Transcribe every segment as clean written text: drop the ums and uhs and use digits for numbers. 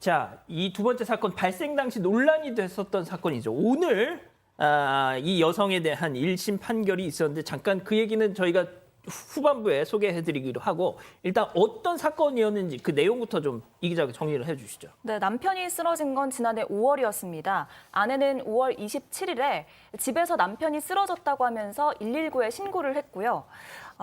자, 이 두 번째 사건 발생 당시 논란이 됐었던 사건이죠. 오늘 이 여성에 대한 1심 판결이 있었는데 잠깐 그 얘기는 저희가 후반부에 소개해드리기로 하고 일단 어떤 사건이었는지 그 내용부터 좀 이 기자가 정리를 해주시죠. 네, 남편이 쓰러진 건 지난해 5월이었습니다. 아내는 5월 27일에 집에서 남편이 쓰러졌다고 하면서 119에 신고를 했고요.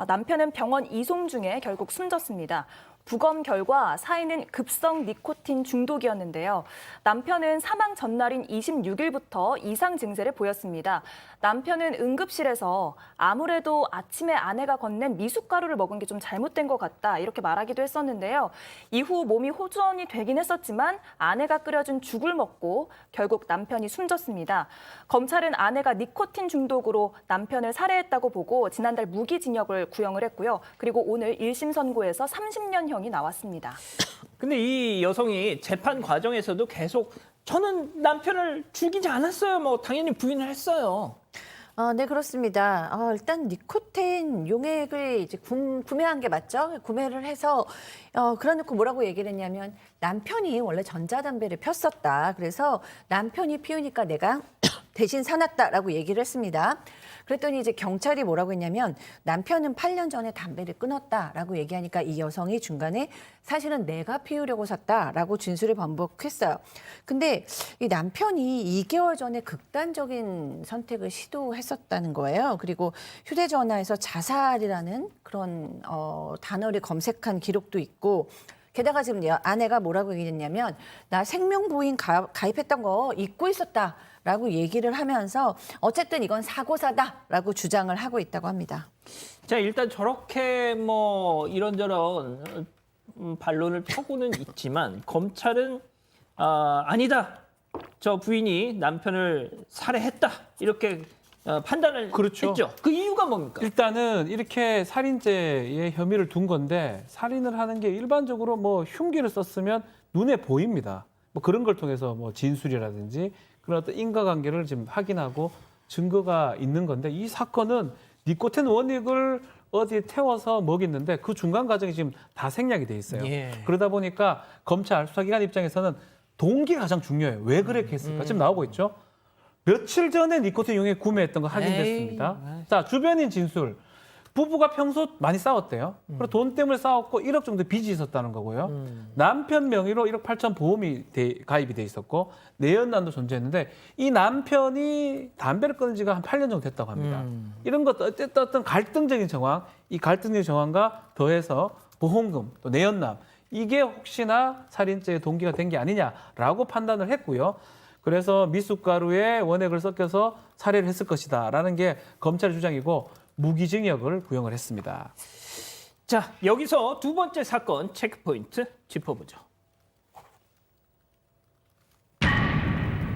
남편은 병원 이송 중에 결국 숨졌습니다. 부검 결과 사인은 급성 니코틴 중독이었는데요. 남편은 사망 전날인 26일부터 이상 증세를 보였습니다. 남편은 응급실에서 아무래도 아침에 아내가 건넨 미숫가루를 먹은 게 좀 잘못된 것 같다 이렇게 말하기도 했었는데요. 이후 몸이 호전이 되긴 했었지만 아내가 끓여준 죽을 먹고 결국 남편이 숨졌습니다. 검찰은 아내가 니코틴 중독으로 남편을 살해했다고 보고 지난달 무기징역을 구형을 했고요. 그리고 오늘 1심 선고에서 30년형이 나왔습니다. 근데 이 여성이 재판 과정에서도 계속 저는 남편을 죽이지 않았어요. 뭐 당연히 부인을 했어요. 네, 그렇습니다. 일단 니코틴 용액을 이제 구매한 게 맞죠? 구매를 해서 그러놓고 뭐라고 얘기를 했냐면 남편이 원래 전자담배를 폈었다. 그래서 남편이 피우니까 내가 대신 사놨다라고 얘기를 했습니다. 그랬더니 이제 경찰이 뭐라고 했냐면 남편은 8년 전에 담배를 끊었다라고 얘기하니까 이 여성이 중간에 사실은 내가 피우려고 샀다라고 진술을 반복했어요. 근데 이 남편이 2개월 전에 극단적인 선택을 시도했었다는 거예요. 그리고 휴대전화에서 자살이라는 그런 단어를 검색한 기록도 있고 게다가 지금 아내가 뭐라고 얘기했냐면 나 생명보험 가입했던 거 잊고 있었다라고 얘기를 하면서 어쨌든 이건 사고사다라고 주장을 하고 있다고 합니다. 자, 일단 저렇게 뭐 이런저런 반론을 펴고는 있지만 검찰은 아니다. 저 부인이 남편을 살해했다. 이렇게 판단을 그렇죠. 했죠. 그 이유가 뭡니까? 일단은 이렇게 살인죄의 혐의를 둔 건데 살인을 하는 게 일반적으로 뭐 흉기를 썼으면 눈에 보입니다. 뭐 그런 걸 통해서 뭐 진술이라든지 그런 어떤 인과관계를 지금 확인하고 증거가 있는 건데 이 사건은 니코틴 원액을 어디에 태워서 먹였는데 그 중간 과정이 지금 다 생략이 돼 있어요. 예. 그러다 보니까 검찰 수사기관 입장에서는 동기가 가장 중요해요. 왜 그렇게 했을까? 지금 나오고 있죠. 며칠 전에 니코틴 용액 구매했던 거 확인됐습니다. 자, 주변인 진술. 부부가 평소 많이 싸웠대요. 그리고 돈 때문에 싸웠고 1억 정도 빚이 있었다는 거고요. 남편 명의로 1억 8천 보험이 가입이 돼 있었고 내연남도 존재했는데 이 남편이 담배를 끊은 지가 한 8년 정도 됐다고 합니다. 이런 것도 어떤 갈등적인 정황, 이 갈등적인 정황과 더해서 보험금, 또 내연남 이게 혹시나 살인죄의 동기가 된 게 아니냐라고 판단을 했고요. 그래서 미숫가루에 원액을 섞여서 살해를 했을 것이다라는 게 검찰 주장이고 무기징역을 구형을 했습니다. 자, 여기서 두 번째 사건 체크포인트 짚어보죠.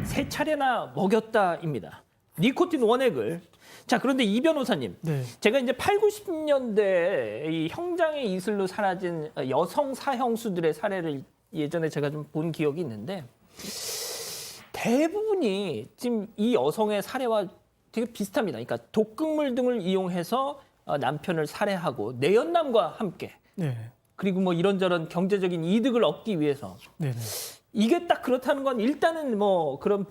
세 차례나 먹였다입니다. 니코틴 원액을. 자, 그런데 이 변호사님, 제가 이제 8, 90년대 이 형장의 이슬로 사라진 여성 사형수들의 사례를 예전에 제가 좀 본 기억이 있는데 대부분이 지금 이 여성의 사례와 되게 비슷합니다. 그러니까 독극물 등을 이용해서 남편을 살해하고 내연남과 함께 그리고 뭐 이런저런 경제적인 이득을 얻기 위해서 이게 딱 그렇다는 건 일단은 뭐 그런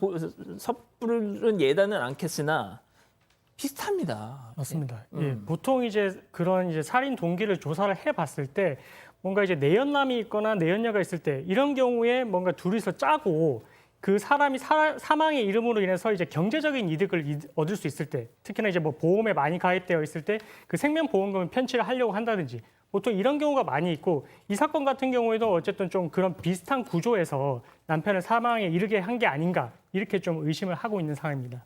섣부른 예단은 않겠으나 비슷합니다. 맞습니다. 예, 보통 이제 그런 이제 살인 동기를 조사를 해봤을 때 뭔가 이제 내연남이 있거나 내연녀가 있을 때 이런 경우에 뭔가 둘이서 짜고 그 사람이 사망에 이름으로 인해서 이제 경제적인 이득을 얻을 수 있을 때, 특히나 이제 뭐 보험에 많이 가입되어 있을 때 그 생명보험금을 편취를 하려고 한다든지 보통 이런 경우가 많이 있고 이 사건 같은 경우에도 어쨌든 좀 그런 비슷한 구조에서 남편을 사망에 이르게 한 게 아닌가 이렇게 좀 의심을 하고 있는 상황입니다.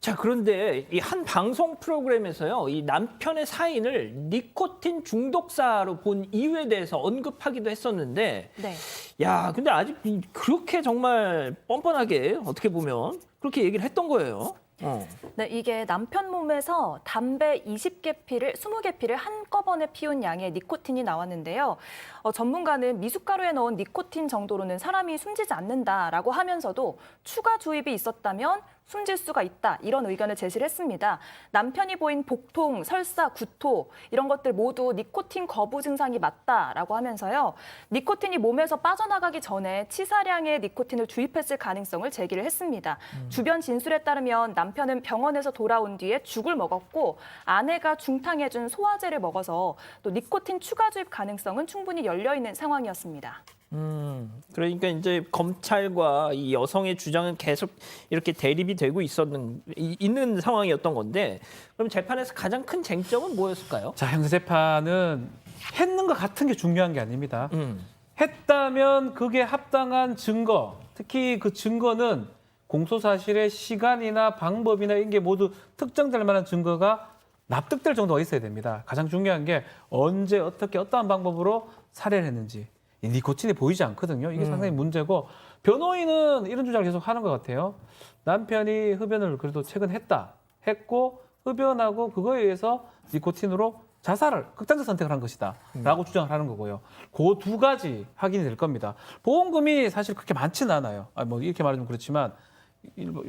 자, 그런데 이 한 방송 프로그램에서요, 이 남편의 사인을 니코틴 중독사로 본 이유에 대해서 언급하기도 했었는데, 야, 근데 아직 그렇게 정말 뻔뻔하게 어떻게 보면 그렇게 얘기를 했던 거예요. 네, 이게 남편 몸에서 담배 20개 피를 20개 피를 한꺼번에 피운 양의 니코틴이 나왔는데요. 전문가는 미숫가루에 넣은 니코틴 정도로는 사람이 숨지지 않는다라고 하면서도 추가 주입이 있었다면 숨질 수가 있다, 이런 의견을 제시를 했습니다. 남편이 보인 복통, 설사, 구토 이런 것들 모두 니코틴 거부 증상이 맞다라고 하면서요. 니코틴이 몸에서 빠져나가기 전에 치사량의 니코틴을 주입했을 가능성을 제기를 했습니다. 주변 진술에 따르면 남편은 병원에서 돌아온 뒤에 죽을 먹었고 아내가 중탕해준 소화제를 먹어서 또 니코틴 추가 주입 가능성은 충분히 열려 있는 상황이었습니다. 그러니까 이제 검찰과 이 여성의 주장은 계속 이렇게 대립이 되고 있는 상황이었던 건데, 그럼 재판에서 가장 큰 쟁점은 뭐였을까요? 자, 형사 재판은 했는 것 같은 게 중요한 게 아닙니다. 했다면 그게 합당한 증거, 특히 그 증거는 공소 사실의 시간이나 방법이나 이런 게 모두 특정될 만한 증거가 납득될 정도가 있어야 됩니다. 가장 중요한 게 언제 어떻게 어떠한 방법으로 살해를 했는지. 이 니코틴이 보이지 않거든요. 이게 상당히 문제고, 변호인은 이런 주장을 계속 하는 것 같아요. 남편이 흡연을 그래도 최근 했고 흡연하고 그거에 의해서 니코틴으로 자살을 극단적 선택을 한 것이다 라고 주장을 하는 거고요. 그 두 가지 확인이 될 겁니다. 보험금이 사실 그렇게 많지는 않아요. 뭐 이렇게 말하면 그렇지만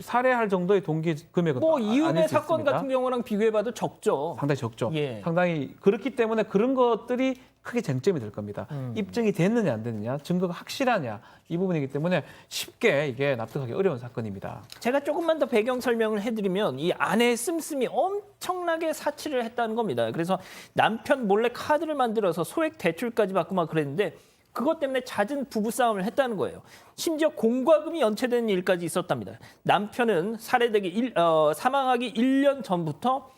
살해할 정도의 동기 금액은 뭐 아닐 이은혜 수 사건 있습니다. 같은 경우랑 비교해봐도 적죠. 상당히 적죠. 예. 상당히 그렇기 때문에 그런 것들이 크게 쟁점이 될 겁니다. 입증이 됐느냐 안 됐느냐, 증거가 확실하냐, 이 부분이기 때문에 쉽게 이게 납득하기 어려운 사건입니다. 제가 조금만 더 배경 설명을 해드리면, 이 아내의 씀씀이 엄청나게 사치를 했다는 겁니다. 그래서 남편 몰래 카드를 만들어서 소액 대출까지 받고 막 그랬는데, 그것 때문에 잦은 부부싸움을 했다는 거예요. 심지어 공과금이 연체되는 일까지 있었답니다. 남편은 사망하기 1년 전부터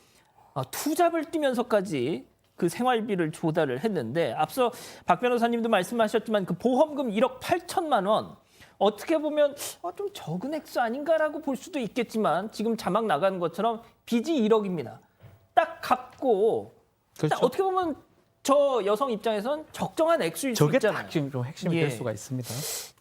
투잡을 뛰면서까지 그 생활비를 조달을 했는데, 앞서 박 변호사님도 말씀하셨지만 그 보험금 1억 8천만 원, 어떻게 보면 좀 적은 액수 아닌가라고 볼 수도 있겠지만, 지금 자막 나가는 것처럼 빚이 1억입니다. 딱 갚고, 그렇죠. 딱 어떻게 보면 저 여성 입장에선 적정한 액수일 수 저게 있잖아요. 딱 지금 좀 핵심이 예. 될 수가 있습니다.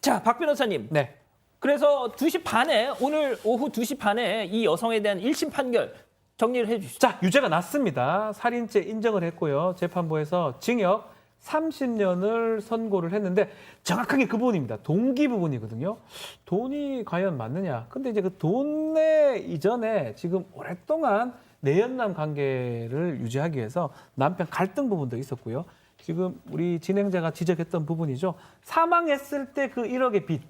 자, 박 변호사님. 네. 그래서 2시 반에, 오늘 오후 2시 반에 이 여성에 대한 1심 판결 정리를 해 주시죠. 자, 유죄가 났습니다. 살인죄 인정을 했고요. 재판부에서 징역 30년을 선고를 했는데, 정확하게 그 부분입니다. 동기 부분이거든요. 돈이 과연 맞느냐. 근데 이제 그 돈에 이전에 지금 오랫동안 내연남 관계를 유지하기 위해서 남편 갈등 부분도 있었고요. 지금 우리 진행자가 지적했던 부분이죠. 사망했을 때 그 1억의 빚,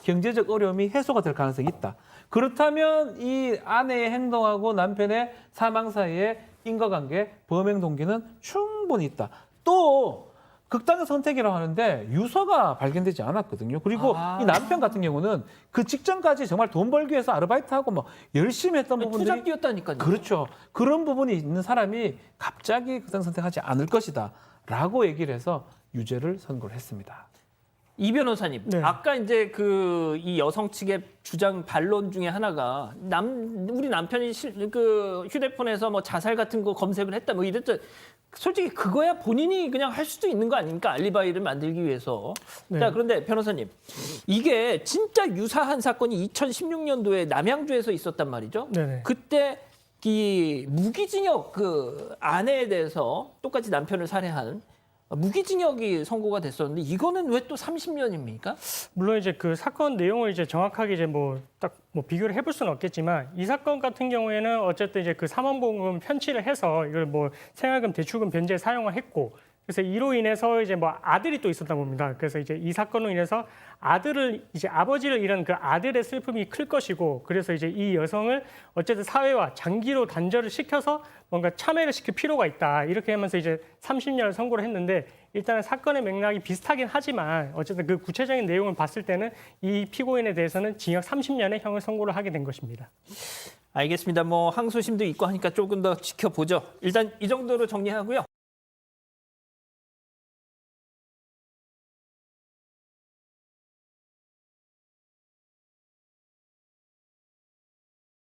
경제적 어려움이 해소가 될 가능성이 있다. 그렇다면 이 아내의 행동하고 남편의 사망 사이에 인과관계, 범행 동기는 충분히 있다. 또 극단적 선택이라고 하는데 유서가 발견되지 않았거든요. 그리고 이 남편 같은 경우는 그 직전까지 정말 돈 벌기 위해서 아르바이트하고 뭐 열심히 했던 부분들이, 투잡 뛰었다니까요. 그렇죠. 그런 부분이 있는 사람이 갑자기 극단 선택하지 않을 것이다 라고 얘기를 해서 유죄를 선고를 했습니다. 이 변호사님, 네. 아까 이제 이 여성 측의 주장 반론 중에 하나가 우리 남편이 그 휴대폰에서 뭐 자살 같은 거 검색을 했다 뭐 이랬죠. 솔직히 그거야 본인이 그냥 할 수도 있는 거 아닙니까? 알리바이를 만들기 위해서. 네. 자, 그런데 변호사님, 이게 진짜 유사한 사건이 2016년도에 남양주에서 있었단 말이죠. 네네. 그때 이 무기징역 그 아내에 대해서 똑같이 남편을 살해한 무기징역이 선고가 됐었는데, 이거는 왜 또 30년입니까? 물론 이제 그 사건 내용을 이제 정확하게 이제 뭐 딱 뭐 비교를 해볼 수는 없겠지만, 이 사건 같은 경우에는 어쨌든 이제 그 사망보험금 편취를 해서 이걸 뭐 생활금, 대출금 변제에 사용을 했고, 그래서 이로 인해서 이제 뭐 아들이 또 있었다 봅니다. 그래서 이제 이 사건으로 인해서 아버지를 잃은 그 아들의 슬픔이 클 것이고, 그래서 이제 이 여성을 어쨌든 사회와 장기로 단절을 시켜서 뭔가 참여를 시킬 필요가 있다. 이렇게 하면서 이제 30년을 선고를 했는데, 일단은 사건의 맥락이 비슷하긴 하지만 어쨌든 그 구체적인 내용을 봤을 때는 이 피고인에 대해서는 징역 30년의 형을 선고를 하게 된 것입니다. 알겠습니다. 뭐 항소심도 있고 하니까 조금 더 지켜보죠. 일단 이 정도로 정리하고요.